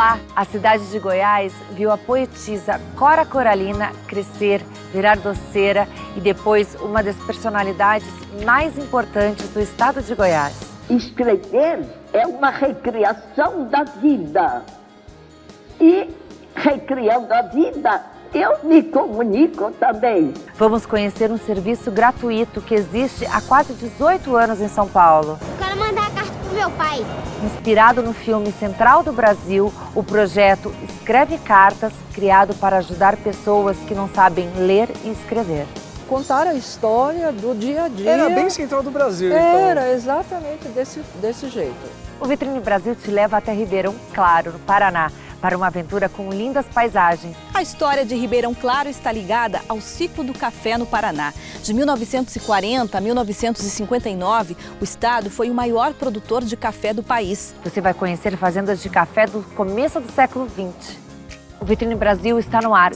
Olá! A cidade de Goiás viu a poetisa Cora Coralina crescer, virar doceira e depois uma das personalidades mais importantes do estado de Goiás. Escrever é uma recriação da vida. E recriando a vida, eu me comunico também. Vamos conhecer um serviço gratuito que existe há quase 18 anos em São Paulo. Eu quero mandar a carta pro meu pai. Inspirado no filme Central do Brasil, o projeto Escreve Cartas, criado para ajudar pessoas que não sabem ler e escrever. Contar a história do dia a dia. Era bem Central do Brasil, Era, então. exatamente desse jeito. O Vitrine Brasil te leva até Ribeirão Claro, no Paraná, para uma aventura com lindas paisagens. A história de Ribeirão Claro está ligada ao ciclo do café no Paraná. De 1940 a 1959, o estado foi o maior produtor de café do país. Você vai conhecer fazendas de café do começo do século XX. O Vitrine Brasil está no ar.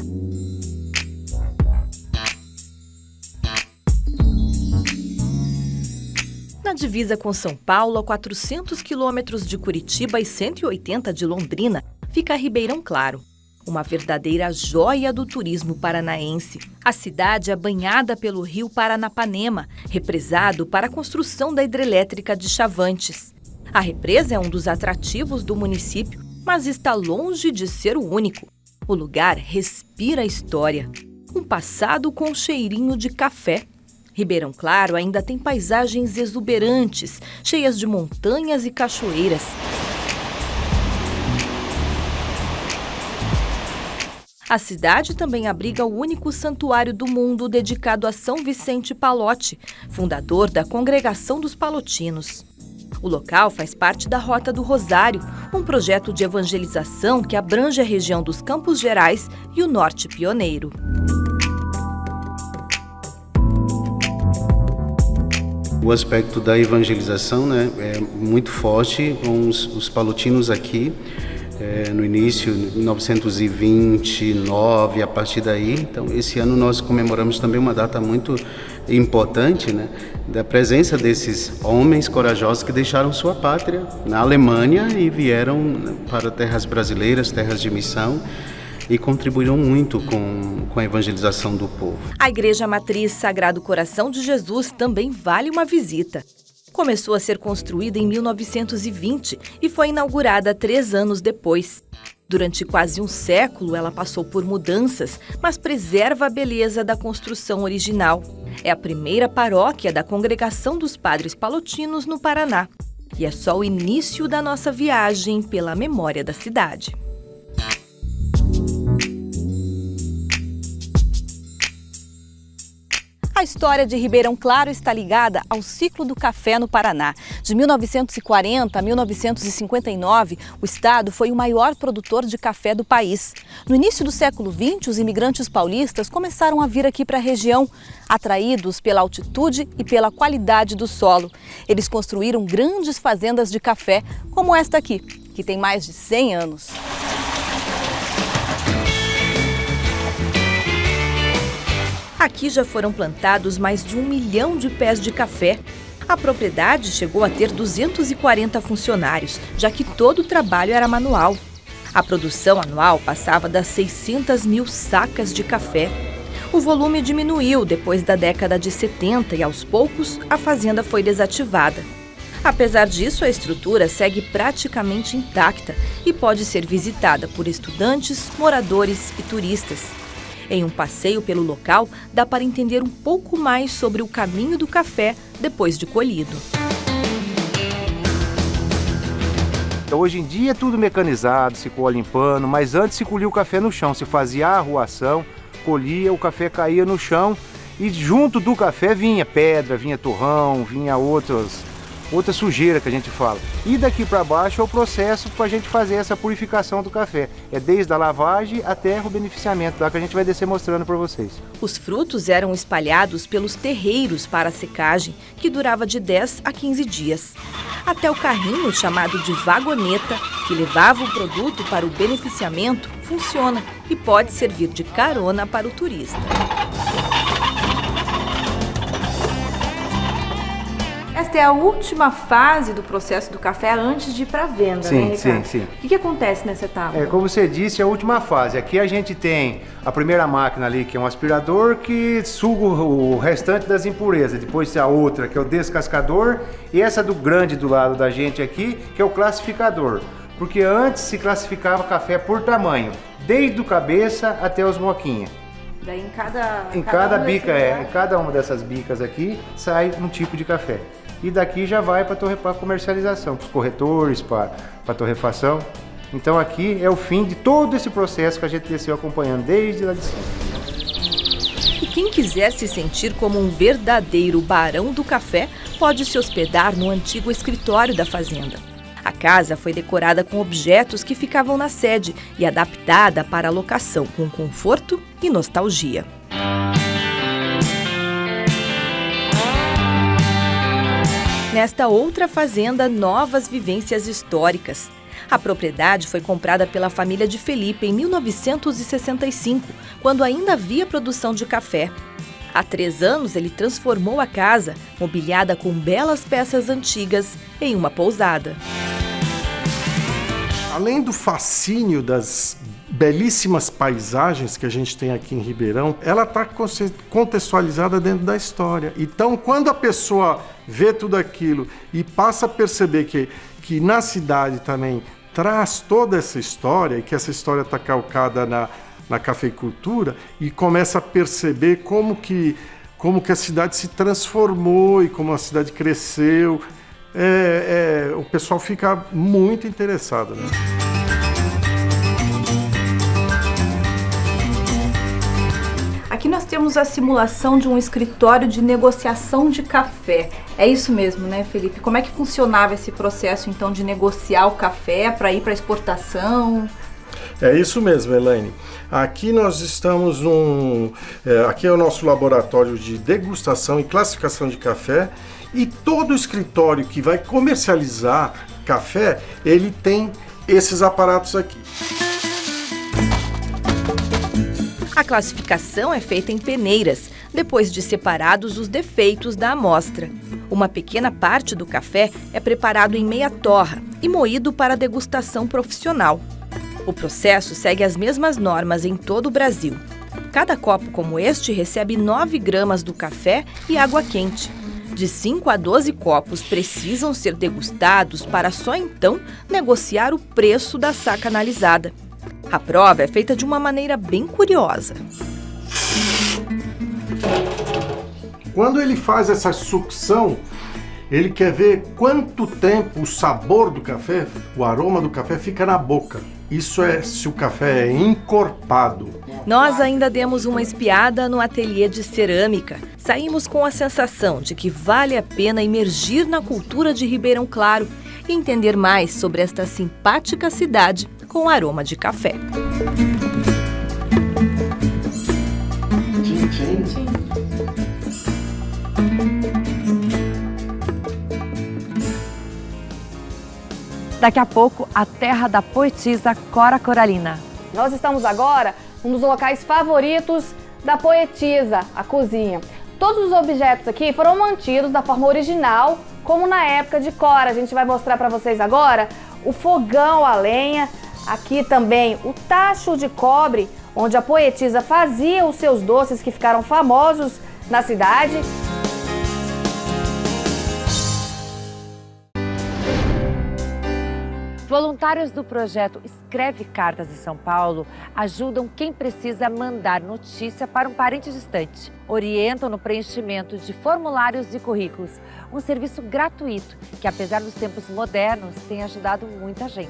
Na divisa com São Paulo, a 400 quilômetros de Curitiba e 180 de Londrina, fica Ribeirão Claro, uma verdadeira joia do turismo paranaense. A cidade é banhada pelo rio Paranapanema, represado para a construção da hidrelétrica de Chavantes. A represa é um dos atrativos do município, mas está longe de ser o único. O lugar respira história, um passado com cheirinho de café. Ribeirão Claro ainda tem paisagens exuberantes, cheias de montanhas e cachoeiras. A cidade também abriga o único santuário do mundo dedicado a São Vicente Palote, fundador da Congregação dos Palotinos. O local faz parte da Rota do Rosário, um projeto de evangelização que abrange a região dos Campos Gerais e o Norte Pioneiro. O aspecto da evangelização, né, é muito forte com os palotinos aqui. No início, em 1929, a partir daí. Então, esse ano nós comemoramos também uma data muito importante, né, da presença desses homens corajosos que deixaram sua pátria na Alemanha e vieram para terras brasileiras, terras de missão, e contribuíram muito com a evangelização do povo. A Igreja Matriz Sagrado Coração de Jesus também vale uma visita. Começou a ser construída em 1920 e foi inaugurada 3 anos depois. Durante quase um século, ela passou por mudanças, mas preserva a beleza da construção original. É a primeira paróquia da Congregação dos Padres Palotinos no Paraná. E é só o início da nossa viagem pela memória da cidade. A história de Ribeirão Claro está ligada ao ciclo do café no Paraná. De 1940 a 1959, o estado foi o maior produtor de café do país. No início do século XX, os imigrantes paulistas começaram a vir aqui para a região, atraídos pela altitude e pela qualidade do solo. Eles construíram grandes fazendas de café, como esta aqui, que tem mais de 100 anos. Aqui já foram plantados mais de 1 milhão de pés de café. A propriedade chegou a ter 240 funcionários, já que todo o trabalho era manual. A produção anual passava das 600 mil sacas de café. O volume diminuiu depois da década de 70 e, aos poucos, a fazenda foi desativada. Apesar disso, a estrutura segue praticamente intacta e pode ser visitada por estudantes, moradores e turistas. Em um passeio pelo local, dá para entender um pouco mais sobre o caminho do café depois de colhido. Hoje em dia é tudo mecanizado, se colhe em pano, mas antes se colhia o café no chão, se fazia a arruação, colhia, o café caía no chão e junto do café vinha pedra, vinha torrão, vinha outra sujeira que a gente fala. E daqui para baixo é o processo para a gente fazer essa purificação do café. É desde a lavagem até o beneficiamento, lá que a gente vai descer mostrando para vocês. Os frutos eram espalhados pelos terreiros para a secagem, que durava de 10 a 15 dias. Até o carrinho, chamado de vagoneta, que levava o produto para o beneficiamento, funciona e pode servir de carona para o turista. Esta é a última fase do processo do café antes de ir para a venda, Sim, né, Ricardo? sim. O que acontece nessa etapa? Como você disse, é a última fase. Aqui a gente tem a primeira máquina ali, que é um aspirador, que suga o restante das impurezas. Depois a outra, que é o descascador. E essa do grande do lado da gente aqui, que é o classificador. Porque antes se classificava café por tamanho, desde o cabeça até os moquinhas. Daí em cada bica, em cada uma dessas bicas aqui, sai um tipo de café. E daqui já vai para comercialização, para os corretores, para a torrefação. Então aqui é o fim de todo esse processo que a gente desceu acompanhando desde lá de cima. E quem quiser se sentir como um verdadeiro barão do café, pode se hospedar no antigo escritório da fazenda. A casa foi decorada com objetos que ficavam na sede e adaptada para a locação, com conforto e nostalgia. Nesta outra fazenda, novas vivências históricas. A propriedade foi comprada pela família de Felipe em 1965, quando ainda havia produção de café. Há 3 anos, ele transformou a casa, mobiliada com belas peças antigas, em uma pousada. Além do fascínio das belíssimas paisagens que a gente tem aqui em Ribeirão, ela está contextualizada dentro da história. Então, quando a pessoa vê tudo aquilo e passa a perceber que na cidade também traz toda essa história, e que essa história está calcada na cafeicultura, e começa a perceber como que a cidade se transformou e como a cidade cresceu, o pessoal fica muito interessado, né? Aqui nós temos a simulação de um escritório de negociação de café. É isso mesmo, né, Felipe? Como é que funcionava esse processo, então, de negociar o café para ir para exportação? É isso mesmo, Elaine. Aqui nós estamos aqui é o nosso laboratório de degustação e classificação de café, e todo escritório que vai comercializar café, ele tem esses aparatos aqui. A classificação é feita em peneiras, depois de separados os defeitos da amostra. Uma pequena parte do café é preparado em meia torra e moído para degustação profissional. O processo segue as mesmas normas em todo o Brasil. Cada copo como este recebe 9 gramas do café e água quente. De 5 a 12 copos precisam ser degustados para só então negociar o preço da saca analisada. A prova é feita de uma maneira bem curiosa. Quando ele faz essa sucção, ele quer ver quanto tempo o sabor do café, o aroma do café fica na boca. Isso é se o café é encorpado. Nós ainda demos uma espiada no ateliê de cerâmica. Saímos com a sensação de que vale a pena imergir na cultura de Ribeirão Claro e entender mais sobre esta simpática cidade com aroma de café. Daqui a pouco, a terra da poetisa Cora Coralina. Nós estamos agora num dos locais favoritos da poetisa, a cozinha. Todos os objetos aqui foram mantidos da forma original, como na época de Cora. A gente vai mostrar para vocês agora o fogão a lenha, aqui também o tacho de cobre, onde a poetisa fazia os seus doces que ficaram famosos na cidade. Voluntários do projeto Escreve Cartas de São Paulo ajudam quem precisa mandar notícia para um parente distante. Orientam no preenchimento de formulários e currículos. Um serviço gratuito que, apesar dos tempos modernos, tem ajudado muita gente.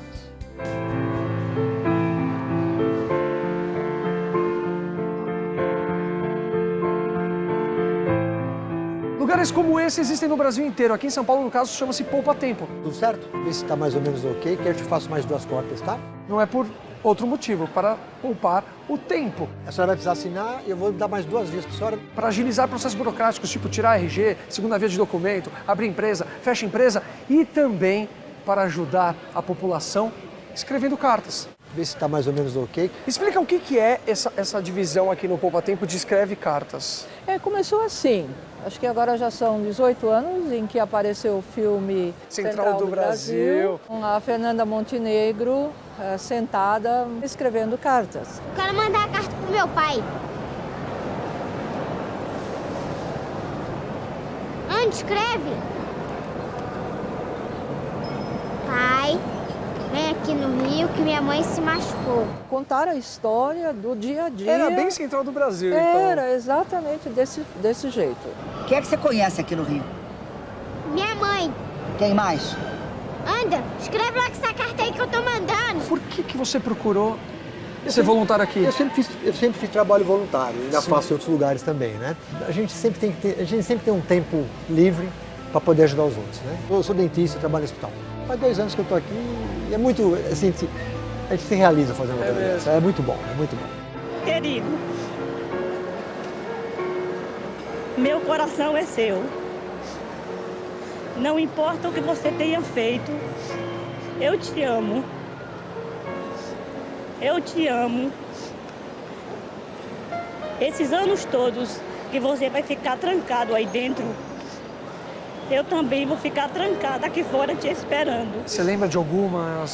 Lugares como esse existem no Brasil inteiro. Aqui em São Paulo, no caso, chama-se Poupa Tempo. Tudo certo? Vê se está mais ou menos ok, que eu te faço mais 2 cópias, tá? Não é por outro motivo, para poupar o tempo. A senhora vai precisar assinar e eu vou dar mais 2 vias para a senhora. Para agilizar processos burocráticos, tipo tirar RG, segunda via de documento, abrir empresa, fecha empresa, e também para ajudar a população escrevendo cartas. ver se está mais ou menos ok. Explica o que é essa divisão aqui no Poupa Tempo de Escreve Cartas. Começou assim. Acho que agora já são 18 anos em que apareceu o filme Central do Brasil. Com a Fernanda Montenegro sentada escrevendo cartas. Quero mandar a carta pro meu pai. Onde escreve? Pai, vem aqui no Rio que minha mãe se machucou. Contar a história do dia a dia. Era bem Central do Brasil, então. Era exatamente desse jeito. Quem é que você conhece aqui no Rio? Minha mãe. Quem mais? Anda, escreve logo essa carta aí que eu tô mandando. Por que você procurou ser voluntário aqui? Eu sempre fiz trabalho voluntário, ainda faço em outros lugares também, né? A gente sempre tem um tempo livre para poder ajudar os outros, né? Eu sou dentista, trabalho no hospital. Faz 2 anos que eu tô aqui e é muito, assim, a gente se realiza fazendo uma coisa dessa. É muito bom, é muito bom. Querido, meu coração é seu. Não importa o que você tenha feito, eu te amo. Eu te amo. Esses anos todos que você vai ficar trancado aí dentro, eu também vou ficar trancada aqui fora te esperando. Você lembra de alguma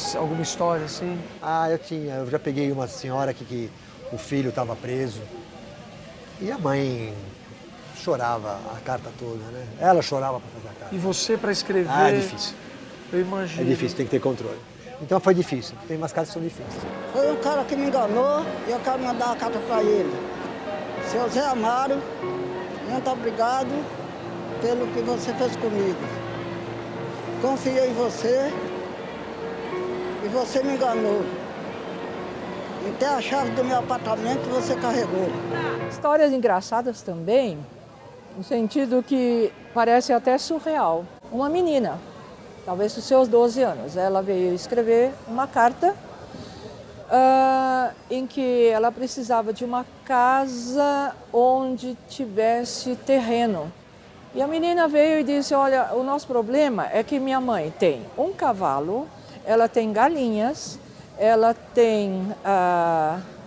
história assim? Ah, eu já peguei uma senhora que o filho estava preso e a mãe chorava a carta toda, né? Ela chorava para fazer a carta. E você para escrever? Ah, é difícil. Eu imagino. É difícil, tem que ter controle. Então foi difícil, tem umas cartas que são difíceis. Foi um cara que me enganou e eu quero mandar a carta para ele. Seu Zé Amaro, muito obrigado pelo que você fez comigo. Confiei em você e você me enganou. Até a chave do meu apartamento você carregou. Histórias engraçadas também, no sentido que parece até surreal. Uma menina, talvez dos seus 12 anos, ela veio escrever uma carta em que ela precisava de uma casa onde tivesse terreno. E a menina veio e disse, olha, o nosso problema é que minha mãe tem um cavalo, ela tem galinhas, ela tem,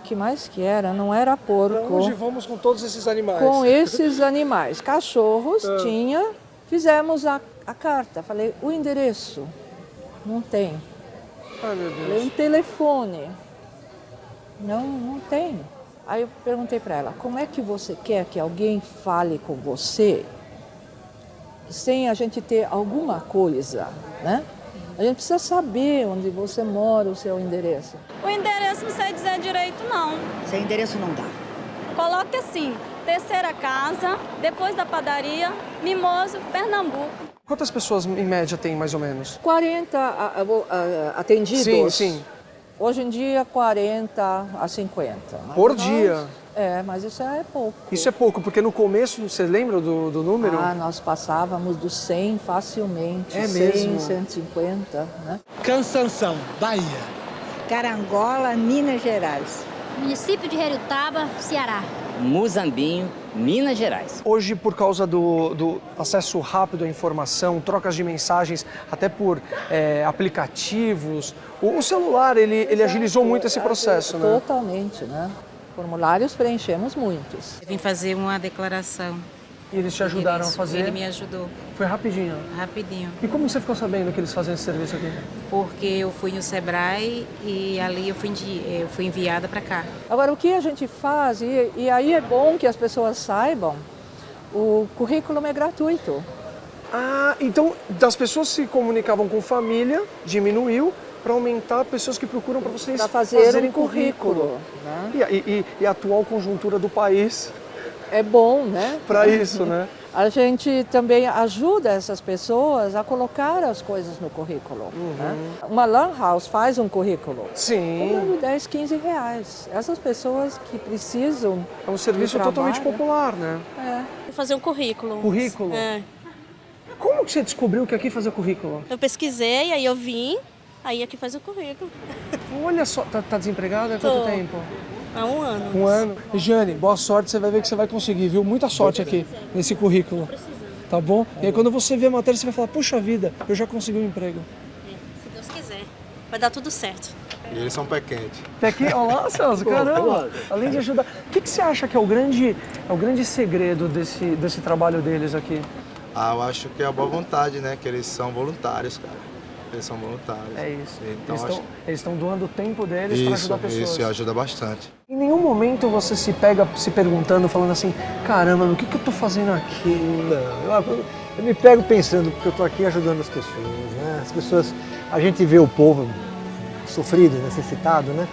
que mais que era? Não era porco. Pra onde vamos com todos esses animais? Com esses animais. Cachorros tinha, fizemos a carta. Falei, o endereço? Não tem. Ai, meu Deus. Falei, um telefone? Não tem. Aí eu perguntei para ela, como é que você quer que alguém fale com você sem a gente ter alguma coisa, né? A gente precisa saber onde você mora, o seu endereço. O endereço não sei dizer direito, não. Sem endereço não dá. Coloque assim, terceira casa, depois da padaria, Mimoso, Pernambuco. Quantas pessoas em média tem, mais ou menos? 40 atendidos. Sim, sim. Hoje em dia, 40 a 50. Por dia? Mas isso é pouco. Isso é pouco, porque no começo, você lembra do número? Nós passávamos dos 100 facilmente. É 100, mesmo? 150, né? Cansanção, Bahia. Carangola, Minas Gerais. Município de Heriotaba, Ceará. Muzambinho, Minas Gerais. Hoje, por causa do acesso rápido à informação, trocas de mensagens, até por aplicativos, o celular, ele agilizou muito esse processo, né? Totalmente, né? Formulários preenchemos muitos. Eu vim fazer uma declaração. E eles te ajudaram a fazer? Ele me ajudou. Foi rapidinho? Rapidinho. E como você ficou sabendo que eles fazem esse serviço aqui? Porque eu fui no Sebrae e ali eu fui enviada para cá. Agora, o que a gente faz, e aí é bom que as pessoas saibam, o currículo é gratuito. Ah, então das pessoas que se comunicavam com família, diminuiu para aumentar pessoas que procuram para vocês fazerem um currículo. Né? E a atual conjuntura do país... É bom, né? Para isso, né? A gente também ajuda essas pessoas a colocar as coisas no currículo. Né? Uma lan house faz um currículo. Sim. Cobrando 10, 15 reais. Essas pessoas que precisam... É um serviço totalmente popular, né? Vou fazer um currículo. Currículo? Como que você descobriu que aqui fazia currículo? Eu pesquisei, aí eu vim, aí aqui faz o currículo. Olha só, tá desempregada há quanto tempo? Há 1 ano. 1 ano. Regiane, boa sorte, você vai ver que você vai conseguir, viu? Muita sorte aqui nesse currículo. Tá bom? E aí quando você ver a matéria, você vai falar, puxa vida, eu já consegui um emprego. Se Deus quiser. vai dar tudo certo. E eles são pé quente. Pé quente? Olá, Celso, caramba! Além de ajudar. O que você acha que é o grande segredo desse trabalho deles aqui? Eu acho que é a boa vontade, né? Que eles são voluntários, cara. Eles são voluntários. É isso. Então, eles estão doando o tempo deles para ajudar pessoas. Isso, ajuda bastante. Em nenhum momento você se pega se perguntando, falando assim, caramba, o que eu tô fazendo aqui? Não, eu me pego pensando, porque eu tô aqui ajudando as pessoas, né? As pessoas, a gente vê o povo sofrido, necessitado, né?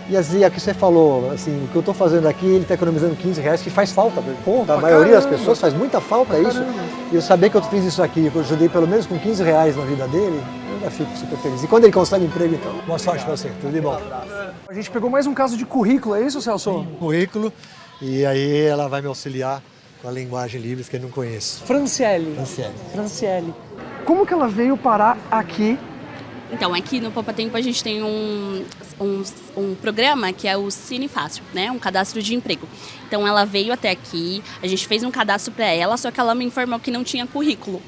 E assim, aqui você falou, assim, o que eu estou fazendo aqui, ele está economizando R$15, que faz falta para a maioria das pessoas, faz muita falta isso. E eu saber que eu fiz isso aqui, que eu ajudei pelo menos com R$15 na vida dele, eu ainda fico super feliz. E quando ele consegue emprego, então, boa sorte para você, tudo de bom. A gente pegou mais um caso de currículo, é isso, Celso? Currículo, e aí ela vai me auxiliar com a linguagem Libras que eu não conheço. Franciele. Como que ela veio parar aqui? Então, aqui no Poupa Tempo a gente tem um programa que é o Cine Fácil, né? Um cadastro de emprego. Então, ela veio até aqui, a gente fez um cadastro para ela, só que ela me informou que não tinha currículo.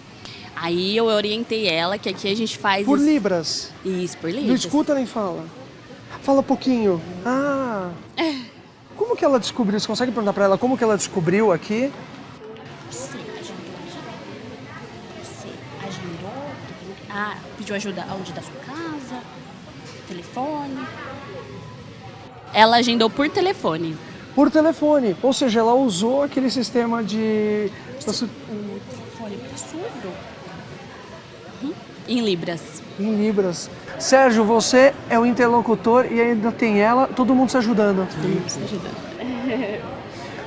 Aí eu orientei ela que aqui a gente faz... Por Libras? Isso, por Libras. Não escuta nem fala. Fala um pouquinho. Como que ela descobriu? Você consegue perguntar para ela como que ela descobriu aqui? Pediu ajuda onde da sua casa, telefone. Ela agendou por telefone. Por telefone, ou seja, ela usou aquele sistema de... Telefone para surdo? Em Libras. Em Libras. Sérgio, você é o interlocutor e ainda tem ela, todo mundo se ajudando. Todo mundo se ajudando.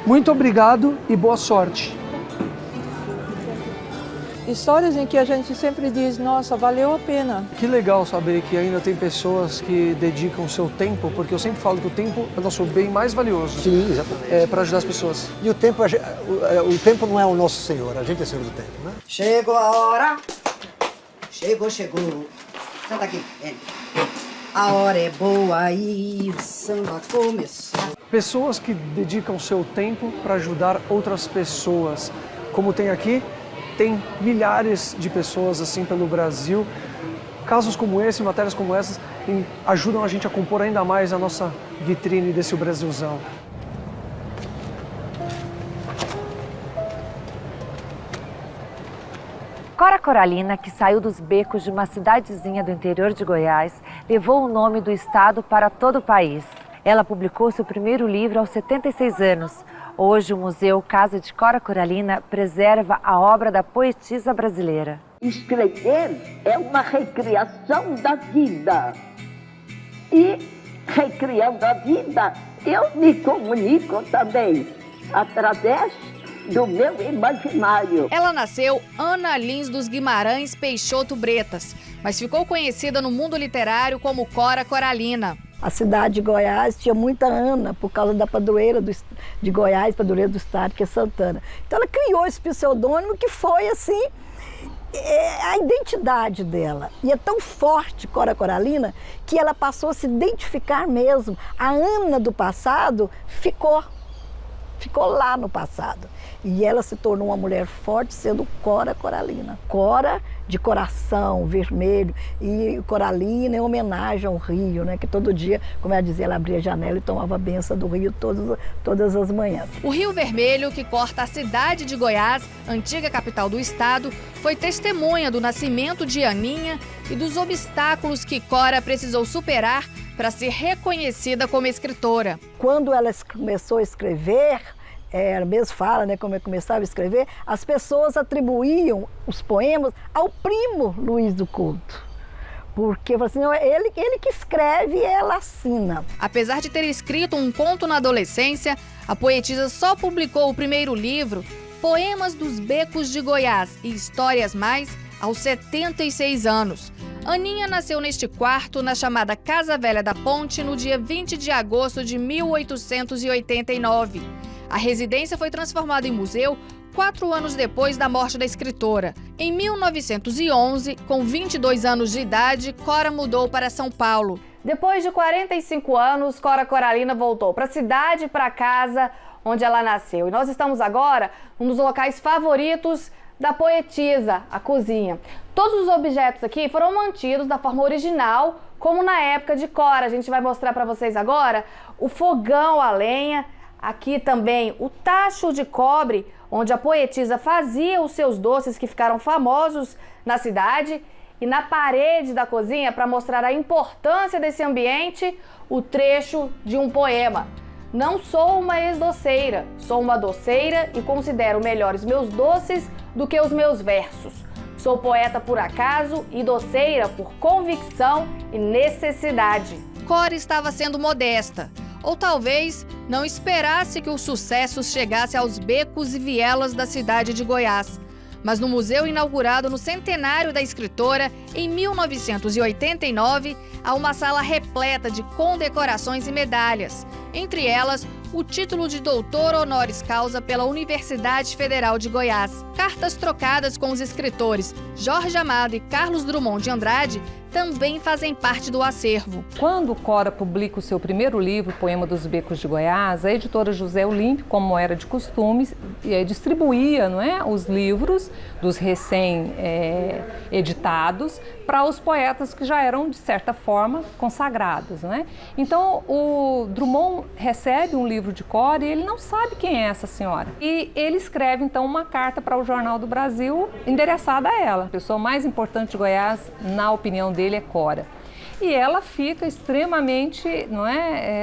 Muito obrigado e boa sorte. Histórias em que a gente sempre diz, nossa, valeu a pena. Que legal saber que ainda tem pessoas que dedicam o seu tempo, porque eu sempre falo que o tempo é o nosso bem mais valioso. Sim, exatamente. Para ajudar as pessoas. E o tempo não é o nosso Senhor, a gente é Senhor do tempo, né? Chegou a hora, chegou. Senta aqui, vem. A hora é boa e o samba começou. Pessoas que dedicam o seu tempo para ajudar outras pessoas. Como tem aqui, tem milhares de pessoas assim pelo Brasil. Casos como esse, matérias como essas, ajudam a gente a compor ainda mais a nossa vitrine desse Brasilzão. Cora Coralina, que saiu dos becos de uma cidadezinha do interior de Goiás, levou o nome do estado para todo o país. Ela publicou seu primeiro livro aos 76 anos. Hoje, o Museu Casa de Cora Coralina preserva a obra da poetisa brasileira. Escrever é uma recriação da vida. E, recriando a vida, eu me comunico também através do meu imaginário. Ela nasceu Ana Lins dos Guimarães Peixoto Bretas, mas ficou conhecida no mundo literário como Cora Coralina. A cidade de Goiás tinha muita Ana, por causa da padroeira de Goiás, padroeira do estado, que é Santana. Então ela criou esse pseudônimo que foi, assim, a identidade dela. E é tão forte, Cora Coralina, que ela passou a se identificar mesmo. A Ana do passado ficou lá no passado. E ela se tornou uma mulher forte sendo Cora Coralina. Cora de coração vermelho e Coralina em homenagem ao rio, né? Que todo dia, como ela dizia, ela abria a janela e tomava a benção do rio todas as manhãs. O Rio Vermelho, que corta a cidade de Goiás, antiga capital do estado, foi testemunha do nascimento de Aninha e dos obstáculos que Cora precisou superar para ser reconhecida como escritora. Quando ela começou a escrever, ela mesmo fala, né, como eu começava a escrever, as pessoas atribuíam os poemas ao primo Luiz do Couto. Porque assim, ele que escreve e ela assina. Apesar de ter escrito um conto na adolescência, a poetisa só publicou o primeiro livro, Poemas dos Becos de Goiás e Histórias Mais, aos 76 anos. Aninha nasceu neste quarto, na chamada Casa Velha da Ponte, no dia 20 de agosto de 1889. A residência foi transformada em museu 4 anos depois da morte da escritora. Em 1911, com 22 anos de idade, Cora mudou para São Paulo. Depois de 45 anos, Cora Coralina voltou para a cidade e para casa onde ela nasceu. E nós estamos agora num dos locais favoritos da poetisa, a cozinha. Todos os objetos aqui foram mantidos da forma original, como na época de Cora. A gente vai mostrar para vocês agora o fogão a lenha, aqui também o tacho de cobre, onde a poetisa fazia os seus doces que ficaram famosos na cidade, e na parede da cozinha, para mostrar a importância desse ambiente, o trecho de um poema. Não sou uma ex-doceira, sou uma doceira e considero melhores meus doces do que os meus versos. Sou poeta por acaso e doceira por convicção e necessidade. Cora estava sendo modesta, ou talvez não esperasse que o sucesso chegasse aos becos e vielas da cidade de Goiás. Mas no museu inaugurado no centenário da escritora, em 1989, há uma sala repleta de condecorações e medalhas. Entre elas, o título de doutor honoris causa pela Universidade Federal de Goiás. Cartas trocadas com os escritores Jorge Amado e Carlos Drummond de Andrade também fazem parte do acervo. Quando Cora publica o seu primeiro livro, Poema dos Becos de Goiás, a editora José Olímpio, como era de costume, distribuía, não é, os livros dos recém-editados para os poetas que já eram, de certa forma, consagrados. Não é? Então, o Drummond recebe um livro de Cora e ele não sabe quem é essa senhora. E ele escreve, então, uma carta para o Jornal do Brasil endereçada a ela. A pessoa mais importante de Goiás, na opinião dele, é Cora. E ela fica extremamente,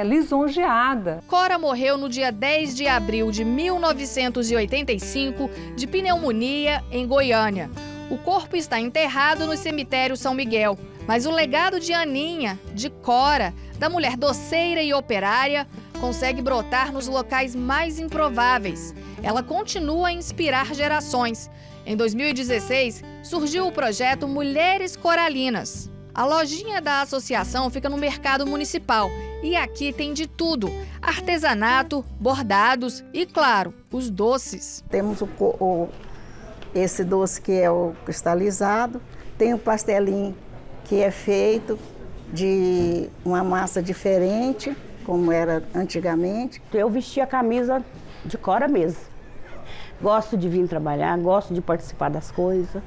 lisonjeada. Cora morreu no dia 10 de abril de 1985 de pneumonia em Goiânia. O corpo está enterrado no cemitério São Miguel, mas o legado de Aninha, de Cora, da mulher doceira e operária, consegue brotar nos locais mais improváveis. Ela continua a inspirar gerações. Em 2016, surgiu o projeto Mulheres Coralinas. A lojinha da associação fica no mercado municipal e aqui tem de tudo: artesanato, bordados e, claro, os doces. Temos esse doce que é o cristalizado, tem o pastelinho que é feito de uma massa diferente, como era antigamente. Eu vesti a camisa de Cora mesmo. Gosto de vir trabalhar, gosto de participar das coisas.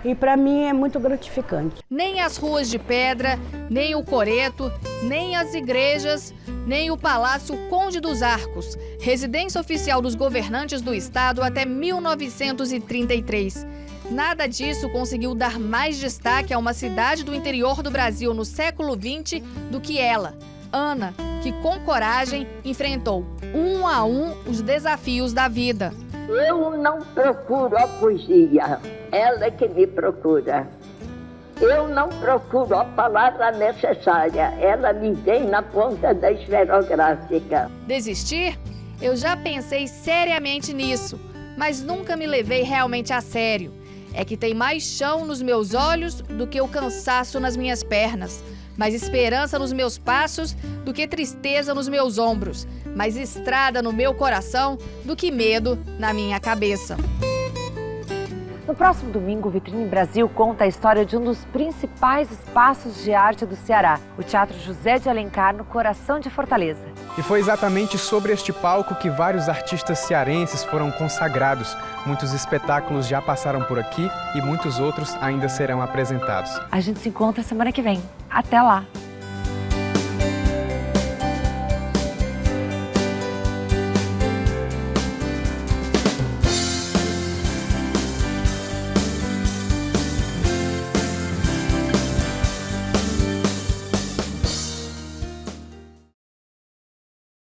E para mim é muito gratificante. Nem as ruas de pedra, nem o coreto, nem as igrejas, nem o Palácio Conde dos Arcos, residência oficial dos governantes do estado até 1933. Nada disso conseguiu dar mais destaque a uma cidade do interior do Brasil no século XX do que ela, Ana, que com coragem enfrentou um a um os desafios da vida. Eu não procuro a poesia, ela é que me procura. Eu não procuro a palavra necessária, ela me vem na ponta da esferográfica. Desistir? Eu já pensei seriamente nisso, mas nunca me levei realmente a sério. É que tem mais chão nos meus olhos do que o cansaço nas minhas pernas, mais esperança nos meus passos do que tristeza nos meus ombros, mais estrada no meu coração do que medo na minha cabeça. No próximo domingo, o Vitrine Brasil conta a história de um dos principais espaços de arte do Ceará, o Teatro José de Alencar, no coração de Fortaleza. E foi exatamente sobre este palco que vários artistas cearenses foram consagrados. Muitos espetáculos já passaram por aqui e muitos outros ainda serão apresentados. A gente se encontra semana que vem. Até lá!